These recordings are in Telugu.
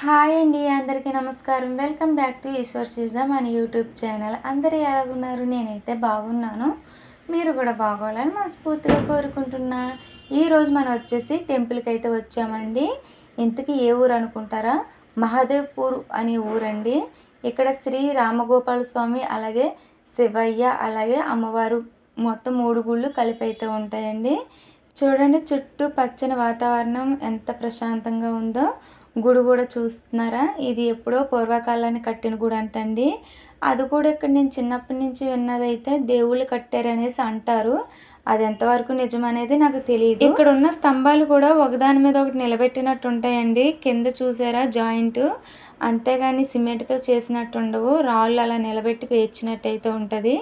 హాయ్ అండి, అందరికీ నమస్కారం. వెల్కమ్ బ్యాక్ టు ఈశ్వర్ సీజా మన యూట్యూబ్ ఛానల్. అందరూ ఎలా ఉన్నారు? నేనైతే బాగున్నాను. మీరు కూడా బాగోవాలని మనస్ఫూర్తిగా కోరుకుంటున్నా. ఈరోజు మనం వచ్చేసి టెంపుల్కి అయితే వచ్చామండి. ఇంతకీ ఏ ఊరు అనుకుంటారా? మహదేవ్పూర్ అనే ఊరండి. ఇక్కడ శ్రీ రామగోపాల స్వామి, అలాగే శివయ్య, అలాగే అమ్మవారు, మొత్తం 3 గుళ్ళు కలిపి అయితే ఉంటాయండి. చూడండి, చుట్టూ పచ్చని వాతావరణం ఎంత ప్రశాంతంగా ఉందో. గుడి కూడా చూస్తున్నారా? ఇది ఎప్పుడో పూర్వకాలాన్ని కట్టిన గుడి అంటండి. అది కూడా ఇక్కడ నేను చిన్నప్పటి నుంచి విన్నదైతే దేవుళ్ళు కట్టారనేసి అంటారు. అది ఎంతవరకు నిజమనేది నాకు తెలియదు. ఇక్కడ ఉన్న స్తంభాలు కూడా ఒకదాని మీద ఒకటి నిలబెట్టినట్టు ఉంటాయండి. కింద చూసారా జాయింట్, అంతేగాని సిమెంట్తో చేసినట్టు ఉండవు. రాళ్ళు అలా నిలబెట్టి పేర్చినట్టు అయితే ఉంటుంది.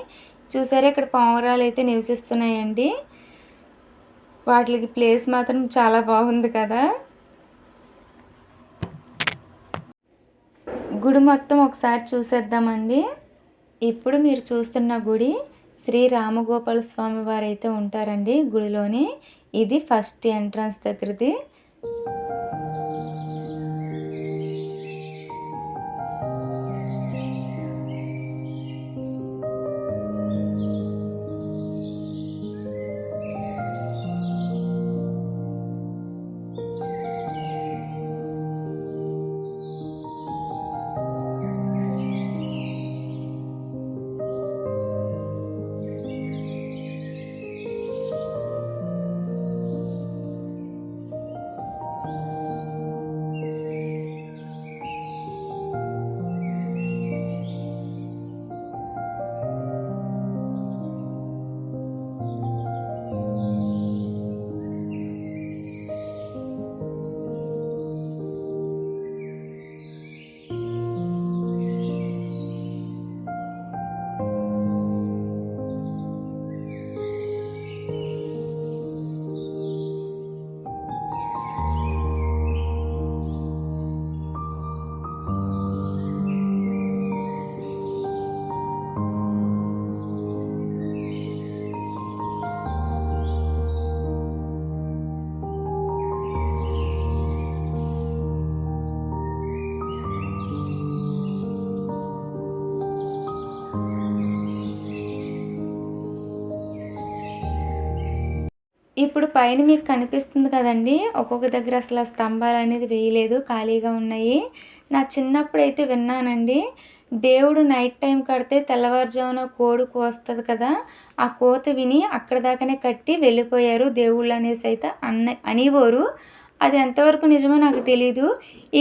చూసారా, ఇక్కడ పావురాలు అయితే నివసిస్తున్నాయండి. వాటికి ప్లేస్ మాత్రం చాలా బాగుంది కదా. గుడి మొత్తం ఒకసారి చూసేద్దామండి. ఇప్పుడు మీరు చూస్తున్న గుడి శ్రీ రామగోపాల స్వామి వారు అయితే ఉంటారండి గుడిలోని. ఇది ఫస్ట్ ఎంట్రన్స్ దగ్గరది. ఇప్పుడు పైన మీకు కనిపిస్తుంది కదండి, ఒక్కొక్క దగ్గర అసలు ఆ స్తంభాలు అనేది వేయలేదు, ఖాళీగా ఉన్నాయి. నా చిన్నప్పుడు అయితే విన్నానండి, దేవుడు నైట్ టైం కడితే తెల్లవారుజామున కోడి కోస్తుంది కదా, ఆ కోత విని అక్కడ దాకానే కట్టి వెళ్ళిపోయారు దేవుళ్ళు అనేసి అయితే అనేవారు. అది ఎంతవరకు నిజమో నాకు తెలీదు.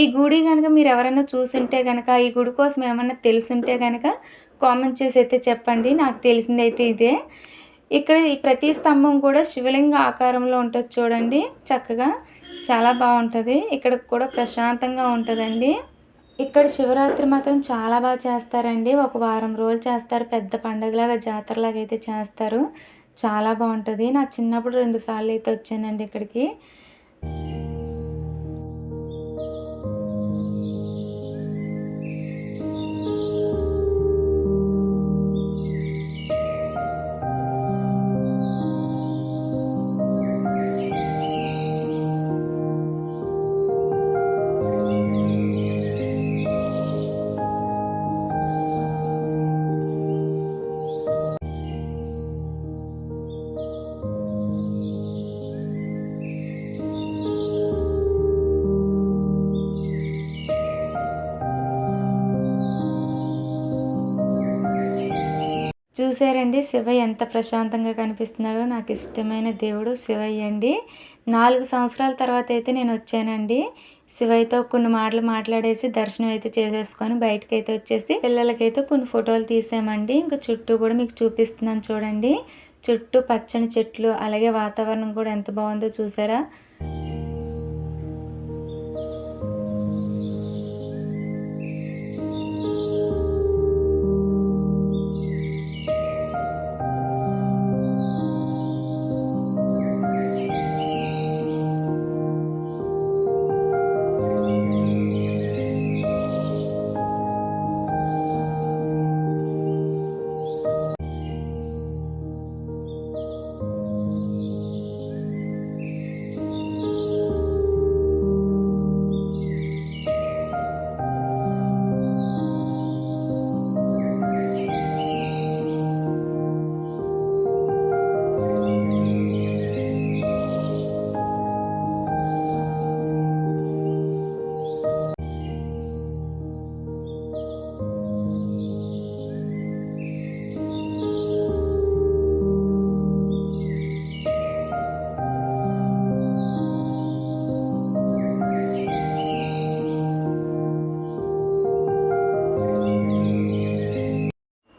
ఈ గుడి కనుక మీరు ఎవరైనా చూసుంటే కనుక, ఈ గుడి కోసం ఏమన్నా తెలుసుంటే కనుక కామెంట్ చేసి అయితే చెప్పండి. నాకు తెలిసిందైతే ఇదే. ఇక్కడ ఈ ప్రతి స్తంభం కూడా శివలింగ ఆకారంలో ఉంటుంది చూడండి. చక్కగా చాలా బాగుంటుంది. ఇక్కడ కూడా ప్రశాంతంగా ఉంటుందండి. ఇక్కడ శివరాత్రి మాత్రం చాలా బాగా చేస్తారండి. ఒక వారం రోజులు చేస్తారు. పెద్ద పండుగలాగా, జాతరలాగా అయితే చేస్తారు. చాలా బాగుంటుంది. నా చిన్నప్పుడు 2 సార్లు అయితే వచ్చానండి ఇక్కడికి. చూసారండి శివయ్య ఎంత ప్రశాంతంగా కనిపిస్తున్నాడో. నాకు ఇష్టమైన దేవుడు శివయ్య అండి. 4 సంవత్సరాల తర్వాత అయితే నేను వచ్చానండి. శివయ్యతో కొన్ని మాటలు మాట్లాడేసి దర్శనం అయితే చేసేసుకొని బయటకైతే వచ్చేసి పిల్లలకైతే కొన్ని ఫోటోలు తీసామండి. ఇంకా చుట్టూ కూడా మీకు చూపిస్తున్నాను చూడండి. చుట్టూ పచ్చని చెట్లు, అలాగే వాతావరణం కూడా ఎంత బాగుందో చూసారా.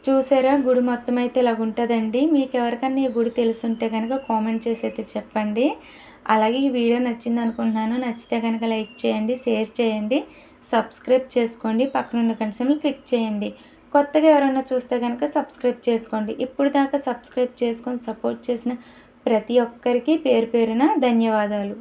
చూసారా గుడి మొత్తం అయితే ఇలాగుంటుందండి. మీకు ఎవరికన్నా ఈ గుడి తెలుసుంటే కనుక కామెంట్ చేసి అయితే చెప్పండి. అలాగే ఈ వీడియో నచ్చింది అనుకుంటున్నాను. నచ్చితే కనుక లైక్ చేయండి, షేర్ చేయండి, సబ్స్క్రైబ్ చేసుకోండి, పక్కన ఉన్న గంట సింబల్ క్లిక్ చేయండి. కొత్తగా ఎవరైనా చూస్తే కనుక సబ్స్క్రైబ్ చేసుకోండి. ఇప్పుడు దాకా సబ్స్క్రైబ్ చేసుకొని సపోర్ట్ చేసిన ప్రతి ఒక్కరికి పేరు పేరున ధన్యవాదాలు.